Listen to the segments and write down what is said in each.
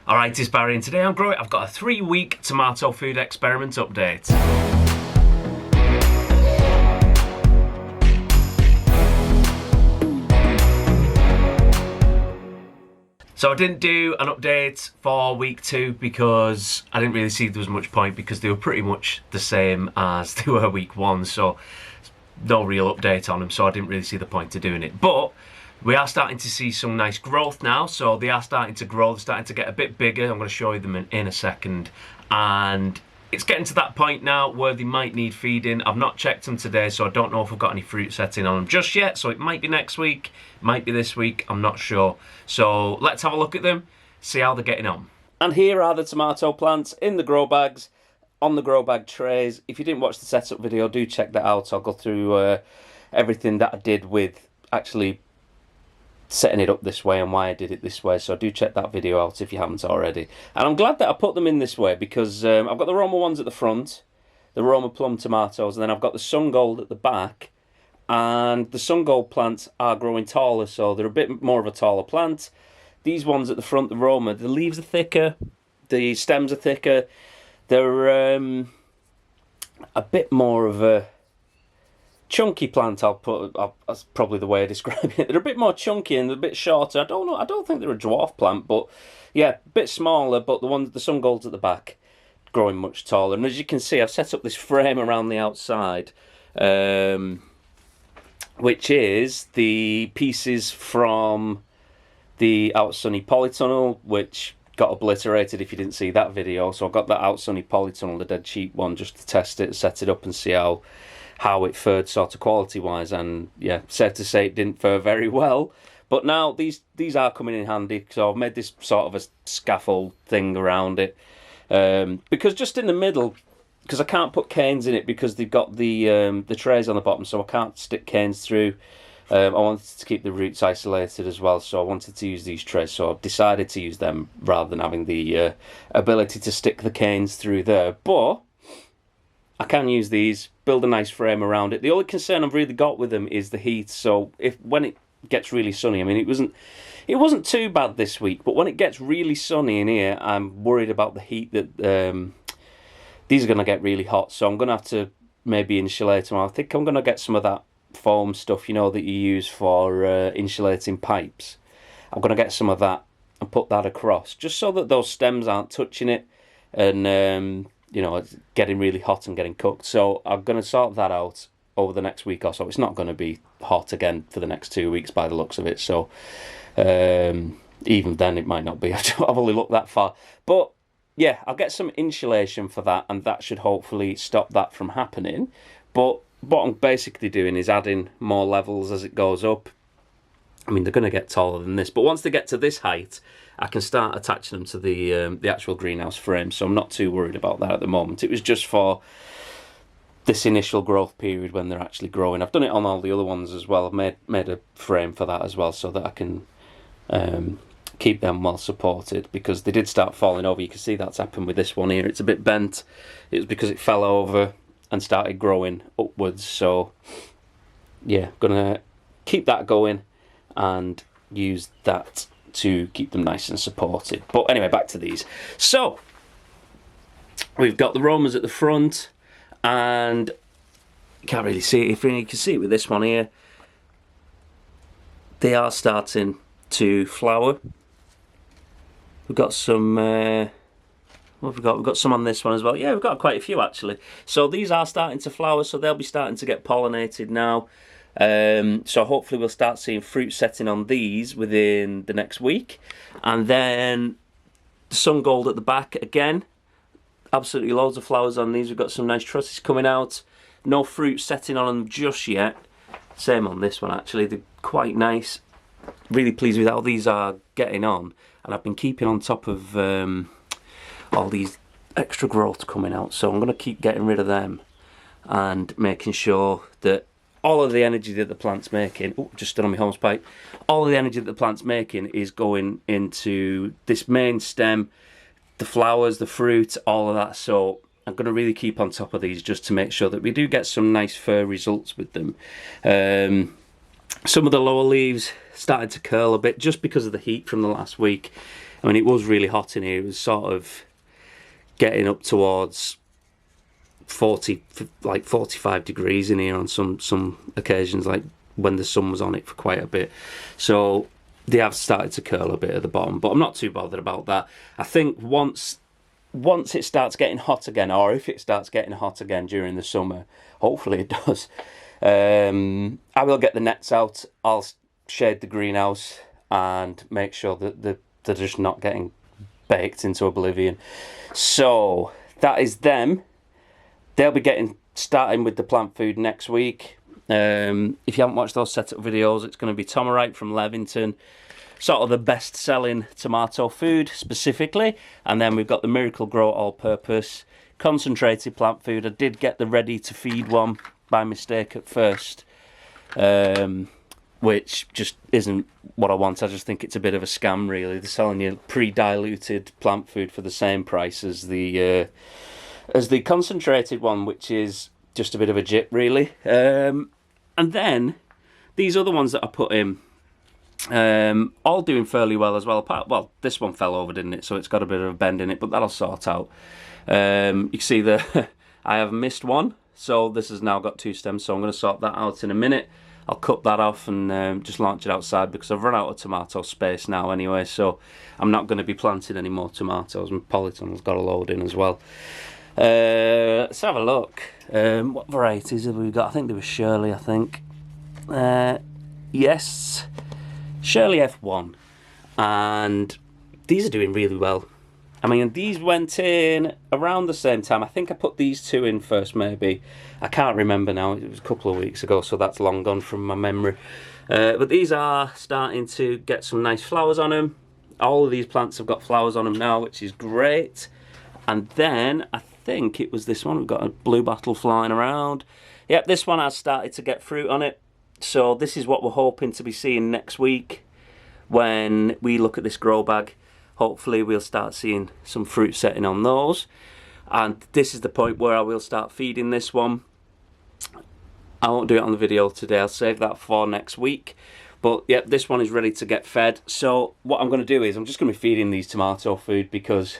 Alright, it's Barry and today I'm growing. I've got a 3-week tomato food experiment update. So I didn't do an update for week 2 because I didn't really see there was much point because they were pretty much the same as they were week 1, so no real update on them, so I didn't really see the point to doing it. But we are starting to see some nice growth now, so they are starting to grow, they're starting to get a bit bigger. I'm going to show you them in a second, and it's getting to that point now where they might need feeding. I've not checked them today, so I don't know if I've got any fruit setting on them just yet, so it might be next week, might be this week, I'm not sure. So let's have a look at them, see how they're getting on. And here are the tomato plants in the grow bags, on the grow bag trays. If you didn't watch the setup video, do check that out. I'll go through everything that I did with actually setting it up this way and why I did it this way, so do check that video out if you haven't already. And I'm glad that I put them in this way because I've got the Roma ones at the front, the Roma plum tomatoes, and then I've got the Sun Gold at the back, and the Sun Gold plants are growing taller, so they're a bit more of a taller plant. These ones at the front, the Roma, the leaves are thicker, the stems are thicker, they're a bit more of a chunky plant. That's probably the way of describing it. They're a bit more chunky and a bit shorter. I don't think they're a dwarf plant, but yeah, a bit smaller. But the Sun Gold's at the back, growing much taller. And as you can see, I've set up this frame around the outside, which is the pieces from the Out Sunny polytunnel, which got obliterated if you didn't see that video. So I got that Out Sunny polytunnel, the dead cheap one, just to test it, set it up and see how it fared sort of quality wise, and yeah, safe to say it didn't fare very well. But now these are coming in handy, so I've made this sort of a scaffold thing around it, because just in the middle, because I can't put canes in it because they've got the trays on the bottom, so I can't stick canes through. I wanted to keep the roots isolated as well, so I wanted to use these trays, so I've decided to use them rather than having the ability to stick the canes through there. But I can use these, build a nice frame around it. The only concern I've really got with them is the heat. So when it gets really sunny, I mean, it wasn't too bad this week, but when it gets really sunny in here, I'm worried about the heat that these are going to get really hot. So I'm going to have to maybe insulate them. I think I'm going to get some of that foam stuff, you know, that you use for insulating pipes. I'm going to get some of that and put that across, just so that those stems aren't touching it and you know, it's getting really hot and getting cooked. So I'm going to sort that out over the next week or so. It's not going to be hot again for the next 2 weeks by the looks of it. So even then it might not be. I've only looked that far. But yeah, I'll get some insulation for that, and that should hopefully stop that from happening. But what I'm basically doing is adding more levels as it goes up. I mean, they're going to get taller than this, but once they get to this height, I can start attaching them to the actual greenhouse frame, so I'm not too worried about that at the moment. It was just for this initial growth period when they're actually growing. I've done it on all the other ones as well. I've made a frame for that as well, so that I can keep them well supported, because they did start falling over. You can see that's happened with this one here. It's a bit bent. It was because it fell over and started growing upwards. So yeah, gonna keep that going and use that to keep them nice and supported. But anyway, back to these. So we've got the Romas at the front, and you can't really see it. If you can see it with this one here, they are starting to flower. We've got some what have we got? We've got some on this one as well. Yeah, we've got quite a few actually. So these are starting to flower, so they'll be starting to get pollinated now. So hopefully we'll start seeing fruit setting on these within the next week. And then the Sun Gold at the back again, absolutely loads of flowers on these. We've got some nice trusses coming out. No fruit setting on them just yet. Same on this one actually, they're quite nice. Really pleased with how these are getting on, and I've been keeping on top of all these extra growth coming out, so I'm going to keep getting rid of them and making sure that all of the energy that the plant's making, oh, just stood on my hose pipe, all of the energy that the plant's making is going into this main stem, the flowers, the fruit, all of that. So I'm going to really keep on top of these just to make sure that we do get some nice fair results with them. Some of the lower leaves started to curl a bit just because of the heat from the last week. I mean, it was really hot in here. It was sort of getting up towards 40, like 45 degrees in here on some occasions, like when the sun was on it for quite a bit. So they have started to curl a bit at the bottom, but I'm not too bothered about that. I think once it starts getting hot again, or if it starts getting hot again during the summer, hopefully it does, I will get the nets out. I'll shade the greenhouse and make sure that they're just not getting baked into oblivion. So that is them. They'll be starting with the plant food next week. If you haven't watched those setup videos, it's going to be Tomorite from Levington, sort of the best-selling tomato food specifically. And then we've got the Miracle Grow all-purpose concentrated plant food. I did get the ready-to-feed one by mistake at first, which just isn't what I want. I just think it's a bit of a scam, really. They're selling you pre-diluted plant food for the same price as the concentrated one, which is just a bit of a jip, really. And then these other ones that I put in, all doing fairly well as well. Well, this one fell over, didn't it? So it's got a bit of a bend in it, but that'll sort out. You can see I have missed one, so this has now got 2 stems, so I'm going to sort that out in a minute. I'll cut that off and just launch it outside because I've run out of tomato space now anyway, so I'm not going to be planting any more tomatoes. My polytunnel's got a load in as well. Let's have a look. What varieties have we got? I think there was Shirley, I think. Yes, Shirley F1. And these are doing really well. I mean, these went in around the same time. I think I put these 2 in first, maybe. I can't remember now. It was a couple of weeks ago, so that's long gone from my memory. But these are starting to get some nice flowers on them. All of these plants have got flowers on them now, which is great. And then I think it was this one. We've got a blue bottle flying around. Yep, this one has started to get fruit on it. So this is what we're hoping to be seeing next week when we look at this grow bag. Hopefully we'll start seeing some fruit setting on those. And this is the point where I will start feeding this one. I won't do it on the video today. I'll save that for next week. But yep, this one is ready to get fed. So what I'm going to do is I'm just going to be feeding these tomato food because...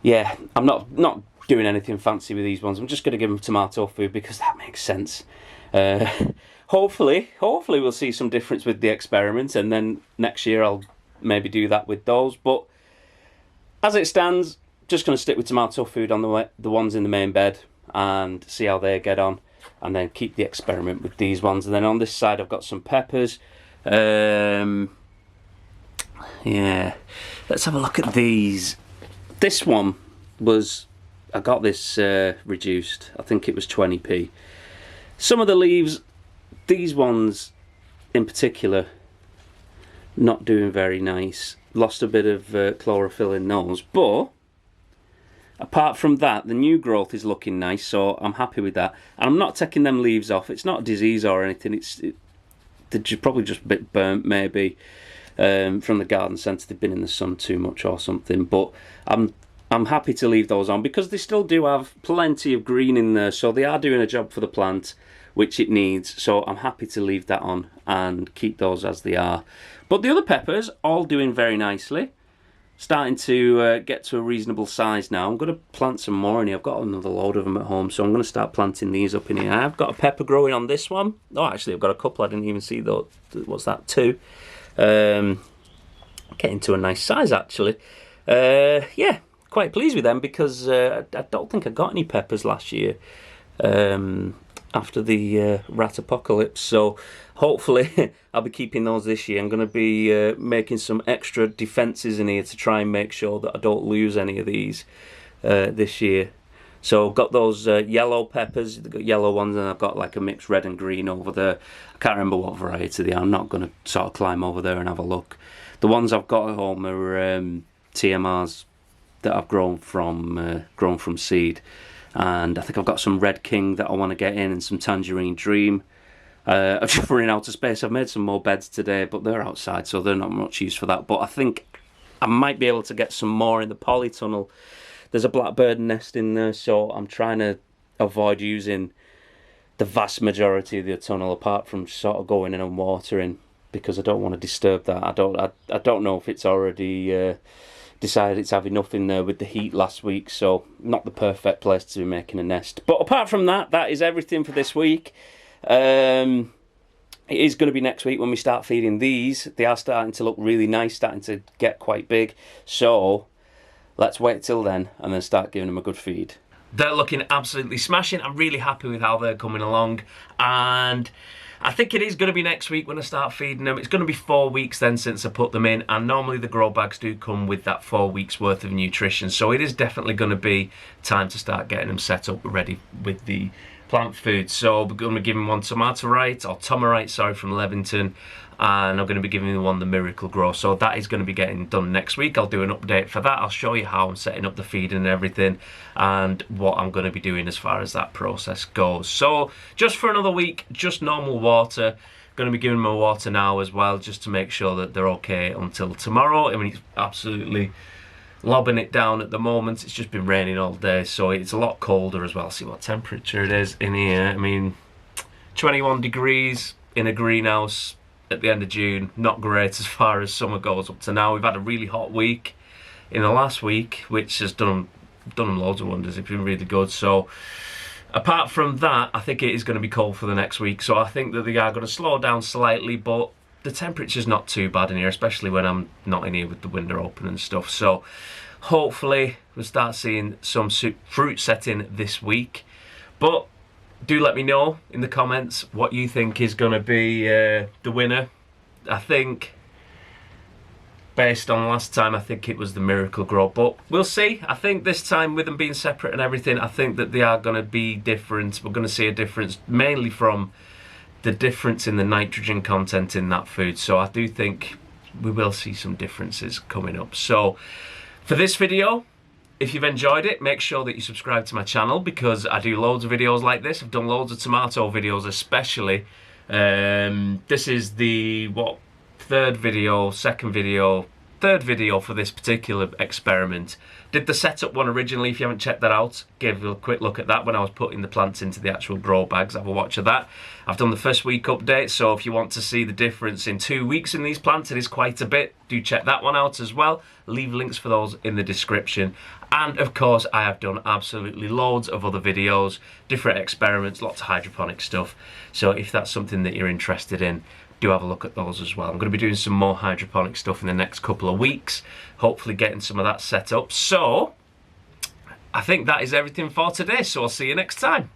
yeah, I'm not doing anything fancy with these ones. I'm just going to give them tomato food because that makes sense. Hopefully we'll see some difference with the experiment, and then next year I'll maybe do that with those. But as it stands, just going to stick with tomato food on the ones in the main bed and see how they get on, and then keep the experiment with these ones. And then on this side I've got some peppers. Yeah, let's have a look at these. This one was, I got this reduced. I think it was 20p. Some of the leaves, these ones in particular, not doing very nice. Lost a bit of chlorophyll in those. But apart from that, the new growth is looking nice, so I'm happy with that. And I'm not taking them leaves off. It's not a disease or anything. They're probably just a bit burnt, maybe. From the garden centre, they've been in the sun too much or something, but I'm happy to leave those on because they still do have plenty of green in there, so they are doing a job for the plant which it needs, so I'm happy to leave that on and keep those as they are. But the other peppers all doing very nicely, starting to get to a reasonable size now. I'm going to plant some more in here. I've got another load of them at home, so I'm going to start planting these up in here. I've got a pepper growing on this one. Oh, actually I've got a couple. I didn't even see those. What's that, 2? Getting to a nice size actually. Yeah, quite pleased with them because I don't think I got any peppers last year after the rat apocalypse, so hopefully I'll be keeping those this year. I'm going to be making some extra defences in here to try and make sure that I don't lose any of these this year. So I've got those yellow peppers, I've got yellow ones, and I've got like a mixed red and green over there. I can't remember what variety they are. I'm not going to sort of climb over there and have a look. The ones I've got at home are TMRs that I've grown from seed. And I think I've got some Red King that I want to get in and some Tangerine Dream. I've just running out of space. I've made some more beds today, but they're outside, so they're not much use for that. But I think I might be able to get some more in the polytunnel. There's a blackbird nest in there, so I'm trying to avoid using the vast majority of the tunnel, apart from sort of going in and watering, because I don't want to disturb that. I don't know if it's already decided it's having enough in there with the heat last week, so not the perfect place to be making a nest. But apart from that, that is everything for this week. It is going to be next week when we start feeding these. They are starting to look really nice, starting to get quite big. So let's wait till then and then start giving them a good feed. They're looking absolutely smashing. I'm really happy with how they're coming along, and I think it is going to be next week when I start feeding them. It's going to be 4 weeks then since I put them in, and normally the grow bags do come with that 4 weeks worth of nutrition, so it is definitely going to be time to start getting them set up ready with the plant food. So we're going to be giving one Tomorite, or Tomorite, sorry, from Levington, and I'm going to be giving one the Miracle Grow. So that is going to be getting done next week. I'll do an update for that. I'll show you how I'm setting up the feeding and everything, and what I'm going to be doing as far as that process goes. So just for another week, just normal water. Going to be giving them water now as well, just to make sure that they're okay until tomorrow. I mean, it's absolutely lobbing it down at the moment. It's just been raining all day, so it's a lot colder as well. See what temperature it is in here. I mean, 21 degrees in a greenhouse at the end of June. Not great as far as summer goes up to now. We've had a really hot week in the last week, which has done them loads of wonders. It's been really good. So apart from that, I think it is going to be cold for the next week, so I think that they are going to slow down slightly, but the temperature's not too bad in here, especially when I'm not in here with the window open and stuff. So hopefully we'll start seeing some fruit setting this week. But do let me know in the comments what you think is going to be the winner. I think, based on last time, I think it was the Miracle Grow, but we'll see. I think this time, with them being separate and everything, I think that they are going to be different. We're going to see a difference, mainly from the difference in the nitrogen content in that food. So I do think we will see some differences coming up. So for this video, if you've enjoyed it, make sure that you subscribe to my channel, because I do loads of videos like this. I've done loads of tomato videos especially. This is the, third video for this particular experiment. Did the setup one originally. If you haven't checked that out, give a quick look at that when I was putting the plants into the actual grow bags. Have a watch of that. I've done the first week update, so if you want to see the difference in 2 weeks in these plants, it is quite a bit. Do check that one out as well. Leave links for those in the description. And of course, I have done absolutely loads of other videos, different experiments, lots of hydroponic stuff. So if that's something that you're interested in, do have a look at those as well. I'm going to be doing some more hydroponic stuff in the next couple of weeks, hopefully getting some of that set up. So I think that is everything for today, so I'll see you next time.